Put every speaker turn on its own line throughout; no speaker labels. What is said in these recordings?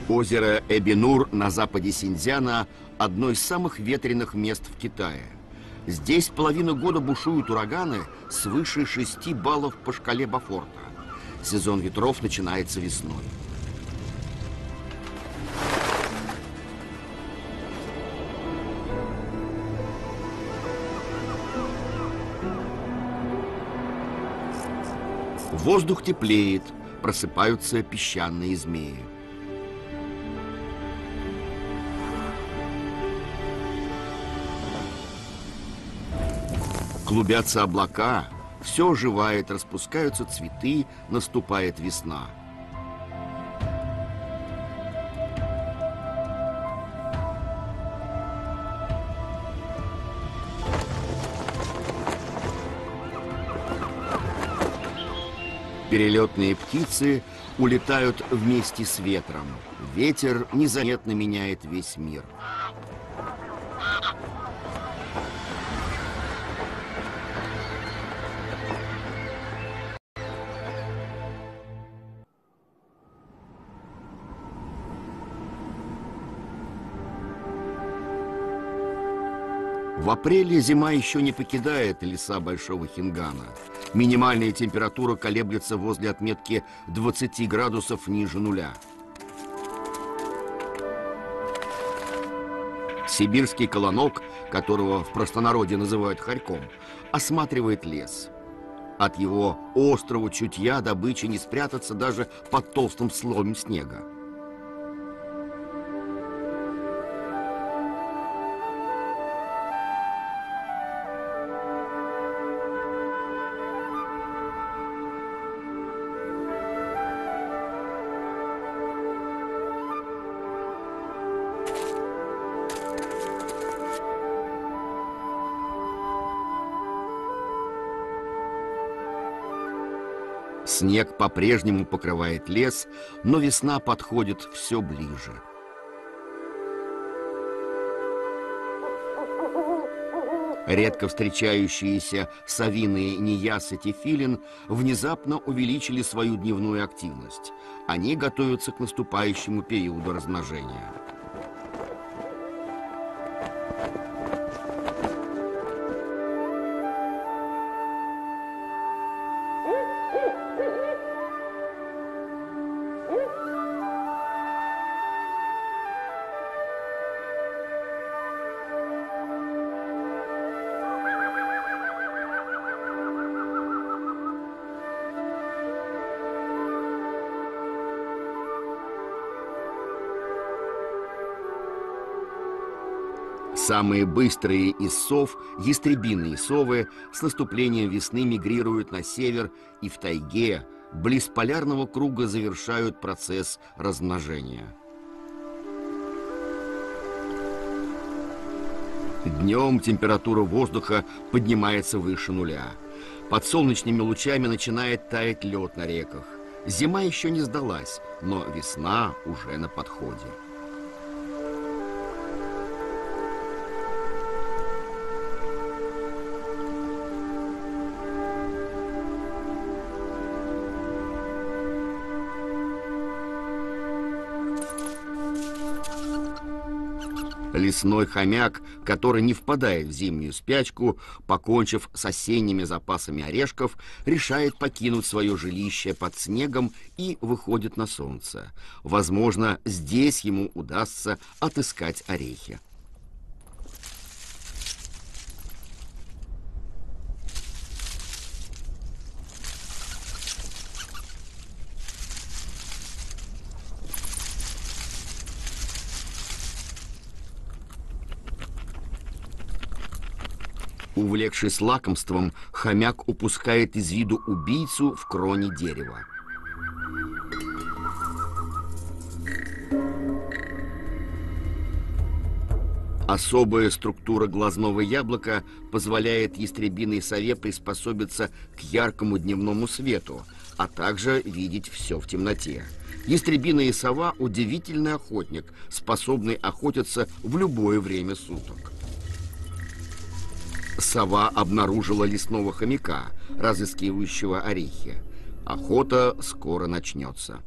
Озеро Эбинур на западе Синьцзяна – одно из самых ветреных мест в Китае. Здесь половину года бушуют ураганы свыше 6 баллов по шкале Бофорта. Сезон ветров начинается весной. Воздух теплеет, просыпаются песчаные змеи. Клубятся облака, все оживает, распускаются цветы, наступает весна. Перелетные птицы улетают вместе с ветром. Ветер незаметно меняет весь мир. В апреле зима еще не покидает леса Большого Хингана. Минимальная температура колеблется возле отметки 20 градусов ниже нуля. Сибирский колонок, которого в простонародье называют хорьком, осматривает лес. От его острого чутья добычи не спрятаться даже под толстым слоем снега. Снег по-прежнему покрывает лес, но весна подходит все ближе. Редко встречающиеся совиные неяс и тефилин внезапно увеличили свою дневную активность. Они готовятся к наступающему периоду размножения. Самые быстрые из сов, ястребиные совы, с наступлением весны мигрируют на север и в тайге, близ полярного круга завершают процесс размножения. Днем температура воздуха поднимается выше нуля. Под солнечными лучами начинает таять лед на реках. Зима еще не сдалась, но весна уже на подходе. Лесной хомяк, который не впадает в зимнюю спячку, покончив с осенними запасами орешков, решает покинуть свое жилище под снегом и выходит на солнце. Возможно, здесь ему удастся отыскать орехи. Увлекшись лакомством, хомяк упускает из виду убийцу в кроне дерева. Особая структура глазного яблока позволяет ястребиной сове приспособиться к яркому дневному свету, а также видеть все в темноте. Ястребиная сова – удивительный охотник, способный охотиться в любое время суток. Сова обнаружила лесного хомяка, разыскивающего орехи. Охота скоро начнется.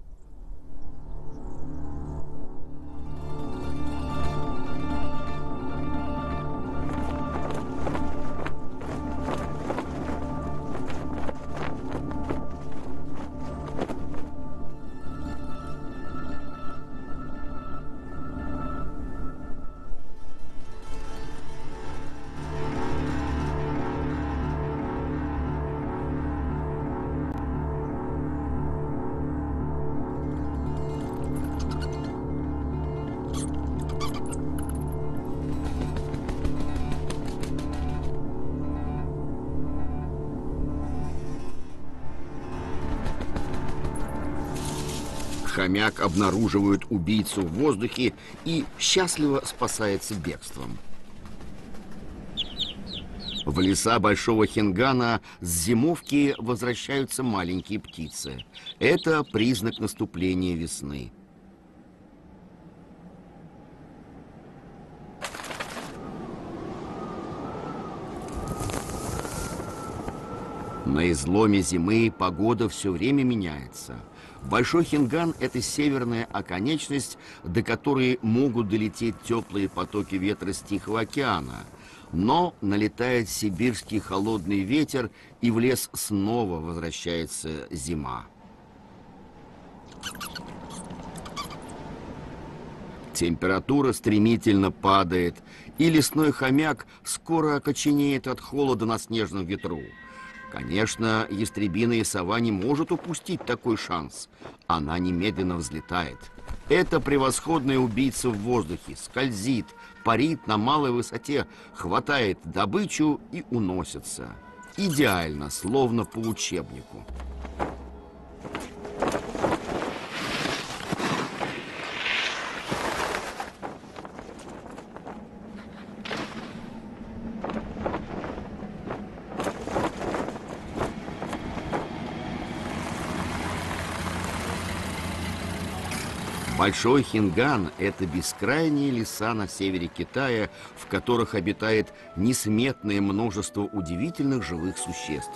Хомяк обнаруживает убийцу в воздухе и счастливо спасается бегством. В леса Большого Хингана с зимовки возвращаются маленькие птицы. Это признак наступления весны. На изломе зимы погода все время меняется. Большой Хинган – это северная оконечность, до которой могут долететь теплые потоки ветра с Тихого океана. Но налетает сибирский холодный ветер, и в лес снова возвращается зима. Температура стремительно падает, и лесной хомяк скоро окоченеет от холода на снежном ветру. Конечно, ястребиная сова не может упустить такой шанс. Она немедленно взлетает. Это превосходная убийца в воздухе, скользит, парит на малой высоте, хватает добычу и уносится. Идеально, словно по учебнику. Большой Хинган – это бескрайние леса на севере Китая, в которых обитает несметное множество удивительных живых существ.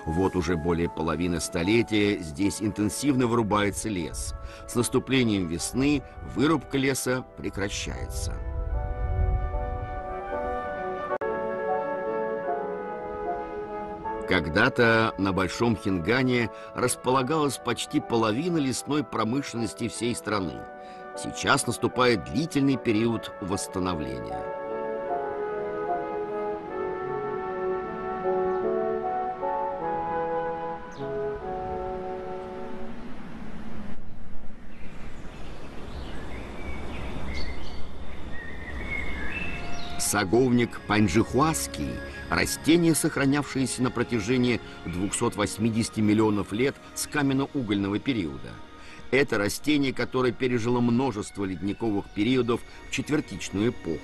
Вот уже более половины столетия здесь интенсивно вырубается лес. С наступлением весны вырубка леса прекращается. Когда-то на Большом Хингане располагалась почти половина лесной промышленности всей страны. Сейчас наступает длительный период восстановления. Саговник паньжихуаский – растение, сохранявшееся на протяжении 280 миллионов лет с каменно-угольного периода. Это растение, которое пережило множество ледниковых периодов в четвертичную эпоху.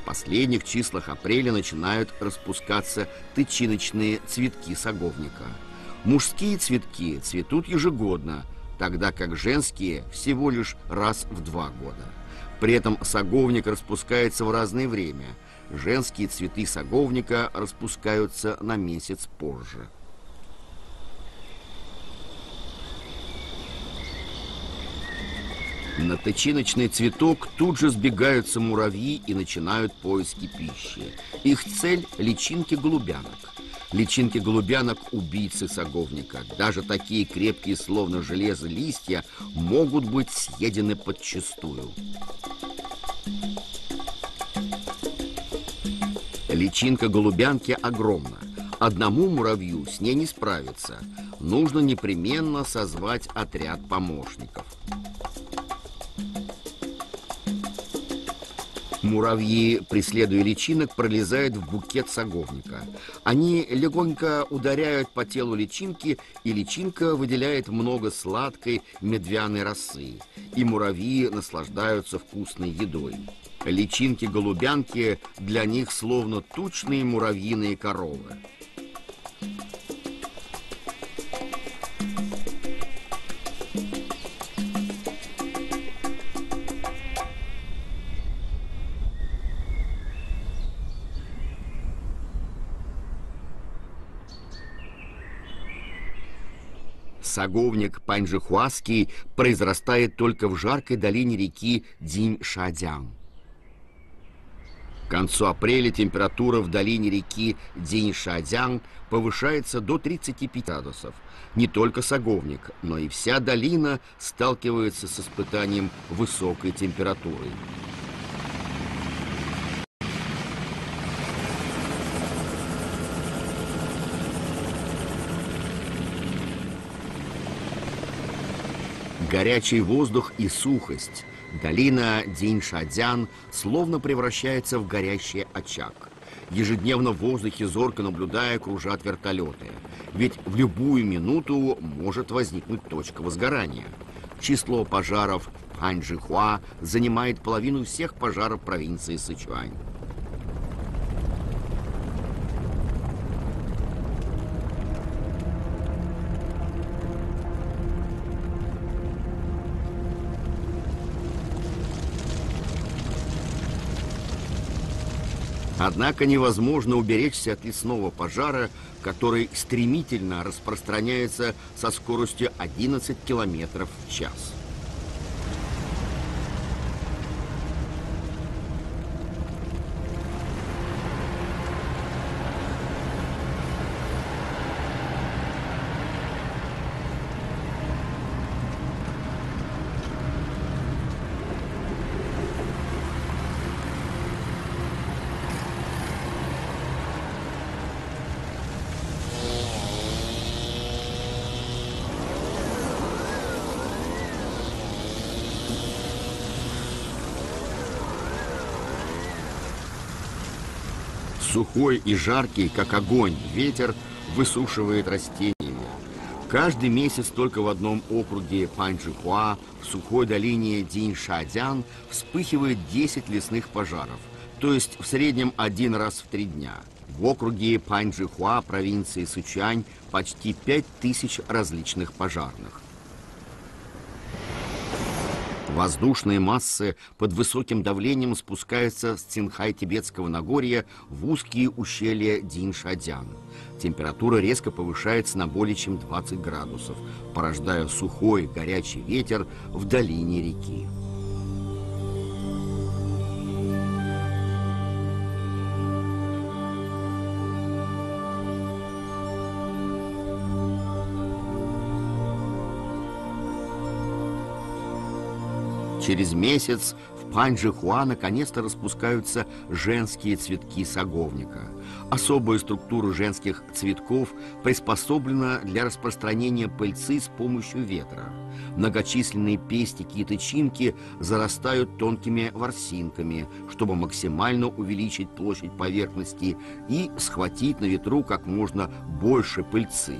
В последних числах апреля начинают распускаться тычиночные цветки саговника. Мужские цветки цветут ежегодно, тогда как женские всего лишь раз в 2 года. При этом саговник распускается в разное время. Женские цветы саговника распускаются на месяц позже. На тычиночный цветок тут же сбегаются муравьи и начинают поиски пищи. Их цель – личинки голубянок. Личинки голубянок – убийцы саговника. Даже такие крепкие, словно железо, листья могут быть съедены подчистую. Личинка голубянки огромна. Одному муравью с ней не справиться. Нужно непременно созвать отряд помощников. Муравьи, преследуя личинок, пролезают в букет саговника. Они легонько ударяют по телу личинки, и личинка выделяет много сладкой медвяной росы. И муравьи наслаждаются вкусной едой. Личинки-голубянки для них словно тучные муравьиные коровы. Саговник паньжихуаский произрастает только в жаркой долине реки Динь-Шадян. К концу апреля температура в долине реки Динь-Шадян повышается до 35 градусов. Не только саговник, но и вся долина сталкивается с испытанием высокой температуры. Горячий воздух и сухость. Долина Динь-Шадян словно превращается в горящий очаг. Ежедневно в воздухе, зорко наблюдая, кружат вертолеты. Ведь в любую минуту может возникнуть точка возгорания. Число пожаров в Ханьчжихуа занимает половину всех пожаров провинции Сычуань. Однако невозможно уберечься от лесного пожара, который стремительно распространяется со скоростью 11 километров в час. Сухой и жаркий, как огонь, ветер высушивает растения. Каждый месяц только в одном округе Паньчжихуа, в сухой долине Диньшадян, вспыхивает 10 лесных пожаров, то есть в среднем 1 раз в 3 дня. В округе Паньчжихуа провинции Сычуань почти 5000 различных пожарных. Воздушные массы под высоким давлением спускаются с Цинхай-Тибетского Нагорья в узкие ущелья Диньшадян. Температура резко повышается на более чем 20 градусов, порождая сухой горячий ветер в долине реки. Через месяц в Паньчжихуа наконец-то распускаются женские цветки саговника. Особая структура женских цветков приспособлена для распространения пыльцы с помощью ветра. Многочисленные пестики и тычинки зарастают тонкими ворсинками, чтобы максимально увеличить площадь поверхности и схватить на ветру как можно больше пыльцы.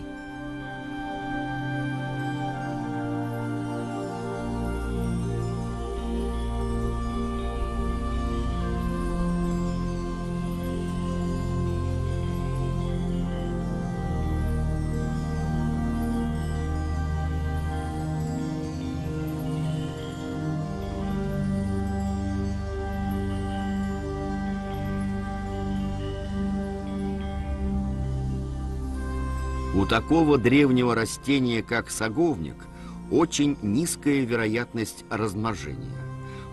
У такого древнего растения, как саговник, очень низкая вероятность размножения.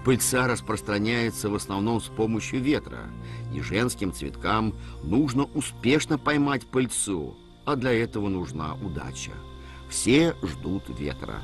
Пыльца распространяется в основном с помощью ветра, и женским цветкам нужно успешно поймать пыльцу, а для этого нужна удача. Все ждут ветра.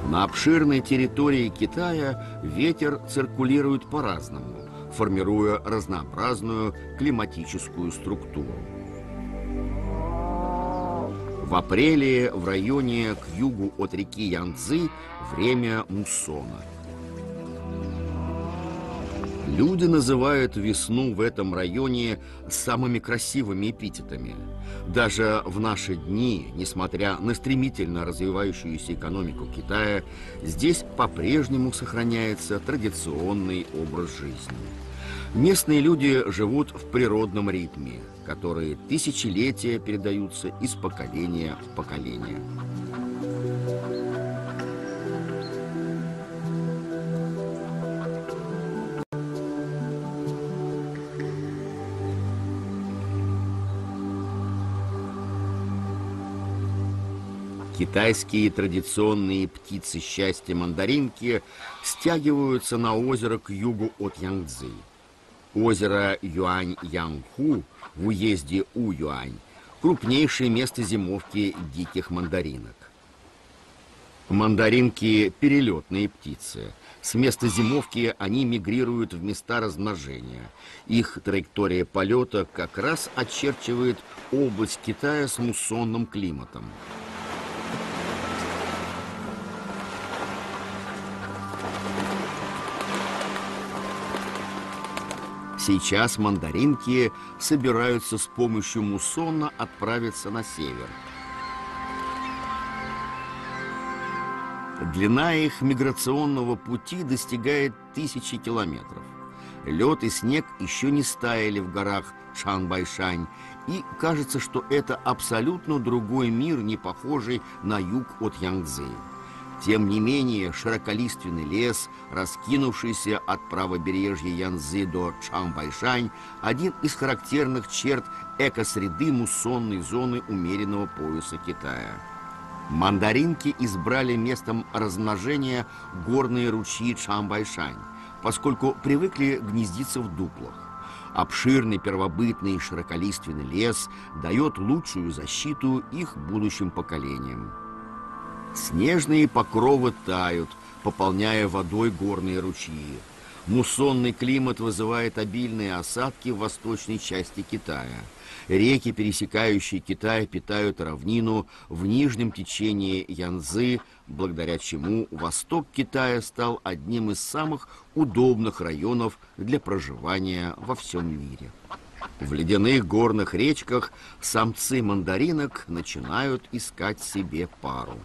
На обширной территории Китая ветер циркулирует по-разному, формируя разнообразную климатическую структуру. В апреле в районе к югу от реки Янцзы время муссона. Люди называют весну в этом районе самыми красивыми эпитетами. Даже в наши дни, несмотря на стремительно развивающуюся экономику Китая, здесь по-прежнему сохраняется традиционный образ жизни. Местные люди живут в природном ритме, который тысячелетия передаются из поколения в поколение. Китайские традиционные птицы счастья мандаринки стягиваются на озеро к югу от Янцзы. Озеро Юань-Янху в уезде Уюань – крупнейшее место зимовки диких мандаринок. Мандаринки – перелетные птицы. С места зимовки они мигрируют в места размножения. Их траектория полета как раз очерчивает область Китая с муссонным климатом. Сейчас мандаринки собираются с помощью муссона отправиться на север. Длина их миграционного пути достигает 1000 километров. Лед и снег еще не стаяли в горах Чанбайшань, и кажется, что это абсолютно другой мир, не похожий на юг от Янцзы. Тем не менее, широколиственный лес, раскинувшийся от правобережья Янцзы до Чанбайшань, один из характерных черт экосреды муссонной зоны умеренного пояса Китая. Мандаринки избрали местом размножения горные ручьи Чанбайшань, поскольку привыкли гнездиться в дуплах. Обширный первобытный широколиственный лес дает лучшую защиту их будущим поколениям. Снежные покровы тают, пополняя водой горные ручьи. Муссонный климат вызывает обильные осадки в восточной части Китая. Реки, пересекающие Китай, питают равнину в нижнем течении Янцзы, благодаря чему восток Китая стал одним из самых удобных районов для проживания во всем мире. В ледяных горных речках самцы мандаринок начинают искать себе пару.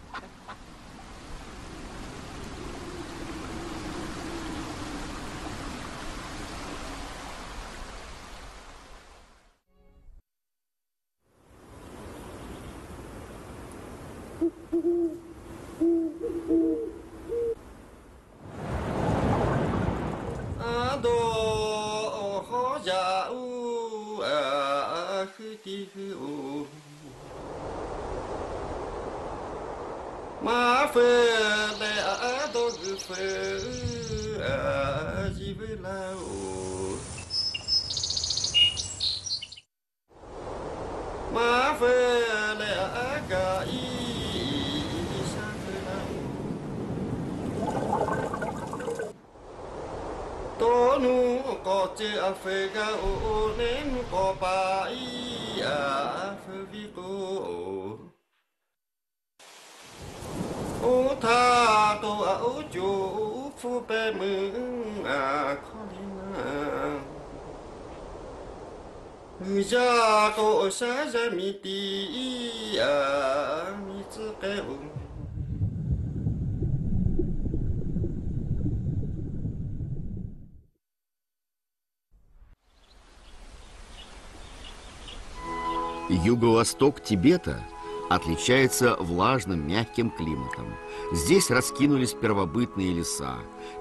Юго-восток Тибета отличается влажным, мягким климатом. Здесь раскинулись первобытные леса.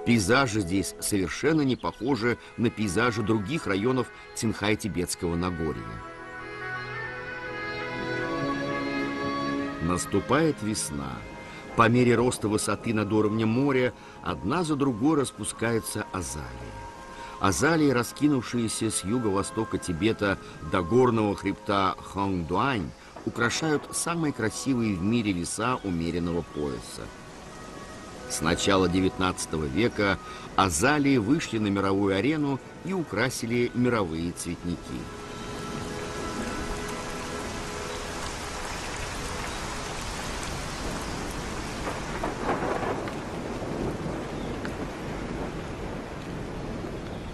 Пейзажи здесь совершенно не похожи на пейзажи других районов Цинхай-Тибетского Нагорья. Наступает весна. По мере роста высоты над уровнем моря одна за другой распускаются азалии. Азалии, раскинувшиеся с юго-востока Тибета до горного хребта Хонгдуань, украшают самые красивые в мире леса умеренного пояса. С начала XIX века азалии вышли на мировую арену и украсили мировые цветники.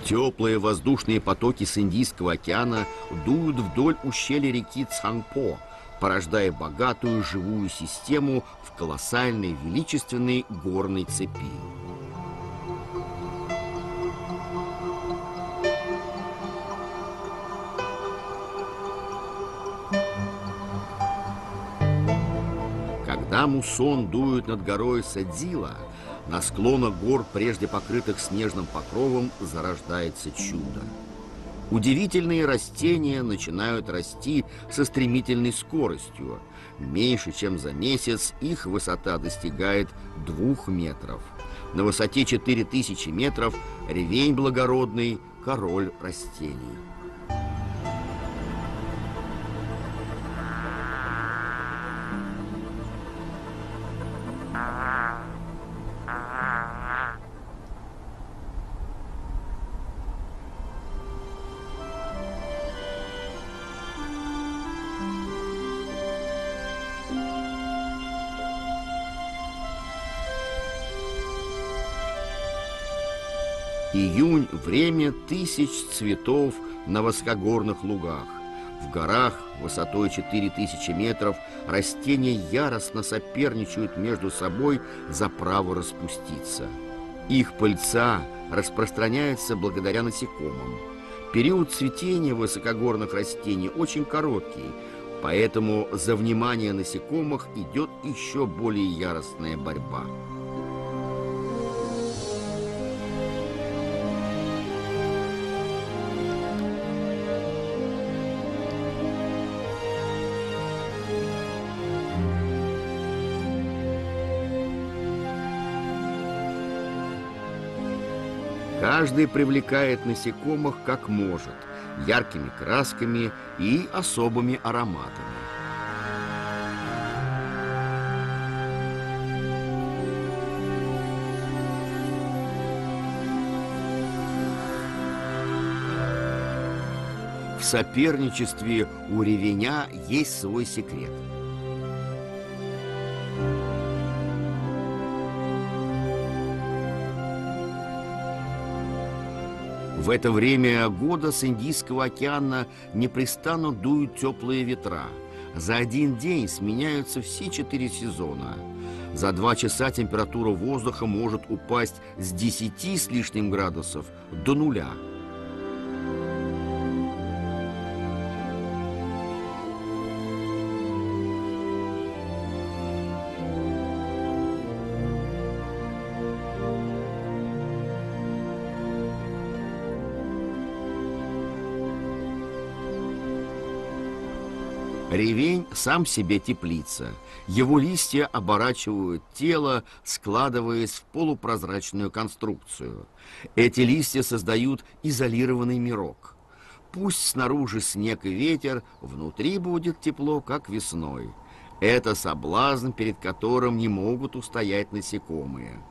Теплые воздушные потоки с Индийского океана дуют вдоль ущелья реки Цхангпо, порождая богатую живую систему в колоссальной величественной горной цепи. Когда муссон дует над горой Сэцзила, на склонах гор, прежде покрытых снежным покровом, зарождается чудо. Удивительные растения начинают расти со стремительной скоростью. Меньше чем за месяц их высота достигает 2 метров. На высоте 4000 метров ревень благородный – король растений. Июнь – время тысяч цветов на высокогорных лугах. В горах высотой 4000 метров растения яростно соперничают между собой за право распуститься. Их пыльца распространяется благодаря насекомым. Период цветения высокогорных растений очень короткий, поэтому за внимание насекомых идет еще более яростная борьба. Каждый привлекает насекомых как может, яркими красками и особыми ароматами. В соперничестве у ревеня есть свой секрет. В это время года с Индийского океана непрестанно дуют теплые ветра. За один день сменяются все 4 сезона. За 2 часа температура воздуха может упасть с 10 с лишним градусов до 0. Ревень сам себе теплица. Его листья оборачивают тело, складываясь в полупрозрачную конструкцию. Эти листья создают изолированный мирок. Пусть снаружи снег и ветер, внутри будет тепло, как весной. Это соблазн, перед которым не могут устоять насекомые.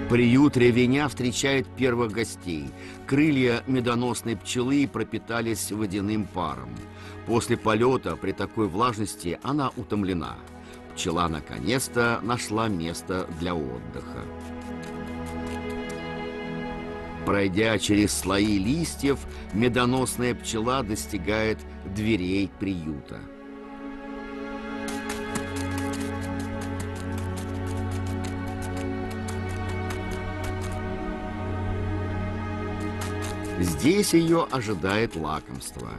Приют ревеня встречает первых гостей. Крылья медоносной пчелы пропитались водяным паром. После полета при такой влажности она утомлена. Пчела наконец-то нашла место для отдыха. Пройдя через слои листьев, медоносная пчела достигает дверей приюта. Здесь ее ожидает лакомство.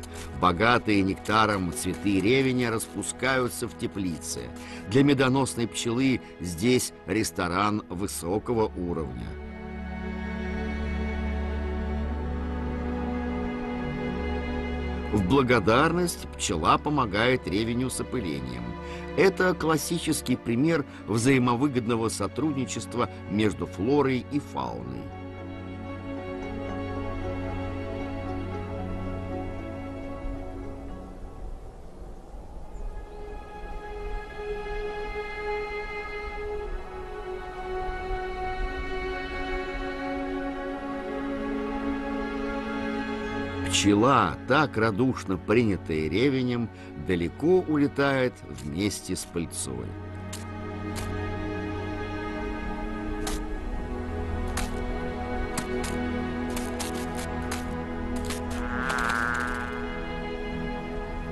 Богатые нектаром цветы ревеня распускаются в теплице. Для медоносной пчелы здесь ресторан высокого уровня. В благодарность пчела помогает ревеню с опылением. Это классический пример взаимовыгодного сотрудничества между флорой и фауной. Пчела, так радушно принятая ревенем, далеко улетает вместе с пыльцой.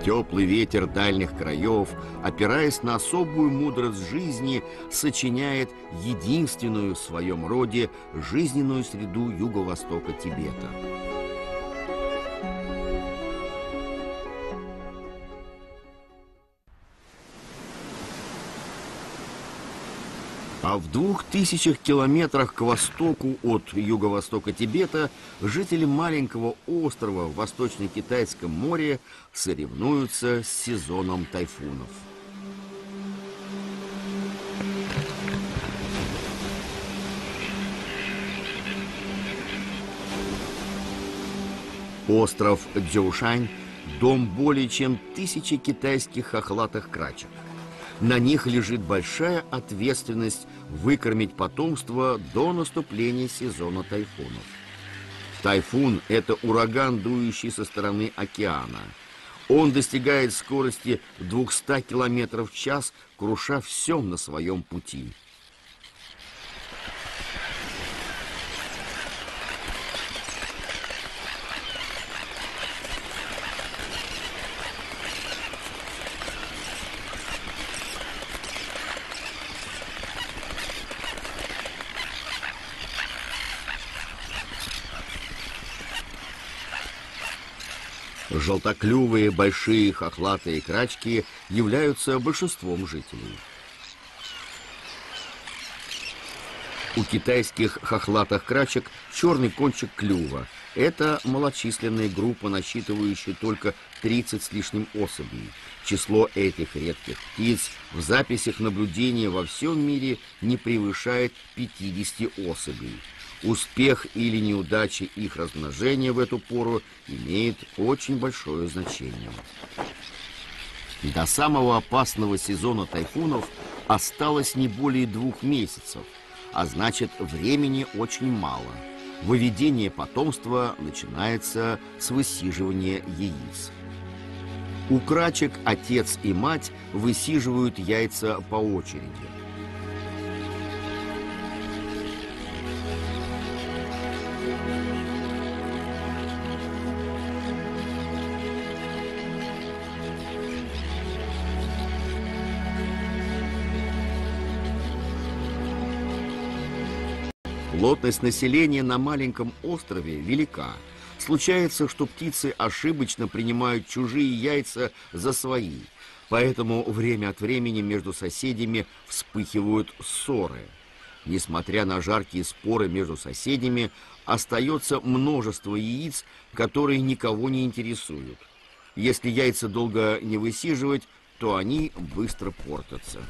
Теплый ветер дальних краев, опираясь на особую мудрость жизни, сочиняет единственную в своем роде жизненную среду юго-востока Тибета. А в 2000 километрах к востоку от юго-востока Тибета жители маленького острова в Восточно-Китайском море соревнуются с сезоном тайфунов. Остров Цзяошань – дом более чем 1000 китайских хохлатых крачек. На них лежит большая ответственность выкормить потомство до наступления сезона тайфунов. Тайфун – это ураган, дующий со стороны океана. Он достигает скорости 200 км в час, круша все на своем пути. Желтоклювые большие хохлатые крачки являются большинством жителей. У китайских хохлатых крачек черный кончик клюва. Это малочисленная группа, насчитывающая только 30 с лишним особей. Число этих редких птиц в записях наблюдения во всем мире не превышает 50 особей. Успех или неудача их размножения в эту пору имеет очень большое значение. До самого опасного сезона тайфунов осталось не более 2 месяцев, а значит, времени очень мало. Выведение потомства начинается с высиживания яиц. У крачек отец и мать высиживают яйца по очереди. Плотность населения на маленьком острове велика. Случается, что птицы ошибочно принимают чужие яйца за свои. Поэтому время от времени между соседями вспыхивают ссоры. Несмотря на жаркие споры между соседями, остается множество яиц, которые никого не интересуют. Если яйца долго не высиживать, то они быстро портятся.